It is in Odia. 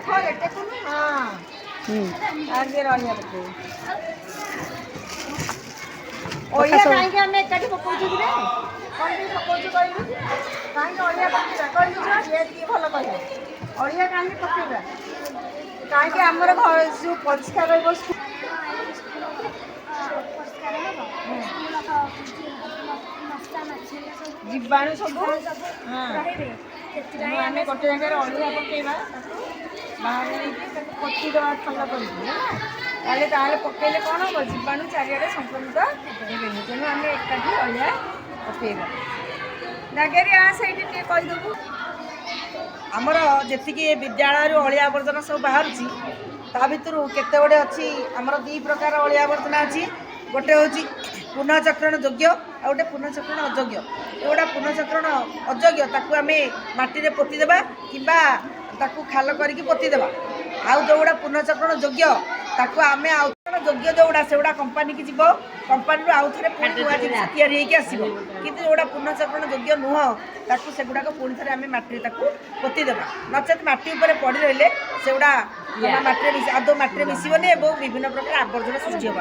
ଖୋଲେ ଟେକୁନୁ ହଁ ଆଗେ ରହିବା ପକେଇ ଅଳିଆ କାହିଁକି ଆମେ ଏକାଠି ପକଉଛୁ କି ରେ କ'ଣ ପାଇଁ ପକଉଛୁ କହିଲୁ କାହିଁକି ଅଳିଆ ପକେଇବା କହିଲୁ ଛୁଆ ଇଏ ଟିକେ ଭଲ କହିବ ଅଳିଆ କାହିଁକି ପକେଇବା କାହିଁକି ଆମର ଯେଉଁ ପରିଷ୍କାର ରହିବ ଜୀବାଣୁ ସବୁ ତେଣୁ ଆମେ ଗୋଟେ ଜାଗାରେ ଅଳିଆ ପକେଇବା ତାକୁ ବାହାରେ ନେଇକି ତାକୁ ପୋତିଦେବା ଭଲ କରିକି ହେଲା ତାହେଲେ ପକେଇଲେ କ'ଣ ହେବ ଜୀବାଣୁ ଚାରିଆଡ଼େ ସଂକ୍ରମିତ ହେବେନି ତେଣୁ ଆମେ ଏକାଠି ଅଳିଆ ପକେଇବା ଜାଗାରେ ସେଇଠି ଟିକେ କହିଦେବୁ ଆମର ଯେତିକି ବିଦ୍ୟାଳୟରୁ ଅଳିଆ ଆବର୍ଜନା ସବୁ ବାହାରୁଛି ତା ଭିତରୁ କେତେ ଗୁଡ଼ିଏ ଅଛି ଆମର ଦୁଇ ପ୍ରକାର ଅଳିଆ ଆବର୍ଜନା ଅଛି ଗୋଟେ ହେଉଛି ପୁନଃଚକ୍ରଣ ଯୋଗ୍ୟ ଆଉ ଗୋଟେ ପୁନଃଚକ୍ରଣ ଅଯୋଗ୍ୟ ଯେଉଁଟା ପୁନଃଚକ୍ରଣ ଅଯୋଗ୍ୟ ତାକୁ ଆମେ ମାଟିରେ ପୋତିଦେବା କିମ୍ବା ତାକୁ ଖାଲ କରିକି ପୋତିଦେବା ଆଉ ଯେଉଁଗୁଡ଼ା ପୁନଃଚକ୍ରଣ ଯୋଗ୍ୟ ତାକୁ ଆମେ ଆଉ ଯୋଗ୍ୟ ଯେଉଁଗୁଡ଼ା ସେଗୁଡ଼ା କମ୍ପାନୀକି ଯିବ କମ୍ପାନୀରୁ ଆଉ ଥରେ ପୁଣି ନୂଆ ଜିନିଷ ତିଆରି ହେଇକି ଆସିବ କିନ୍ତୁ ଯେଉଁଗୁଡ଼ା ପୁନଃଚକ୍ରଣ ଯୋଗ୍ୟ ନୁହଁ ତାକୁ ସେଗୁଡ଼ାକ ପୁଣି ଥରେ ଆମେ ମାଟିରେ ତାକୁ ପୋତିଦେବା ନଚେତ୍ ମାଟି ଉପରେ ପଡ଼ି ରହିଲେ ସେଗୁଡ଼ା ମାଟିରେ ଆଦୌ ମାଟିରେ ମିଶିବନି ଏବଂ ବିଭିନ୍ନ ପ୍ରକାର ଆବର୍ଜନା ସୃଷ୍ଟି ହେବ।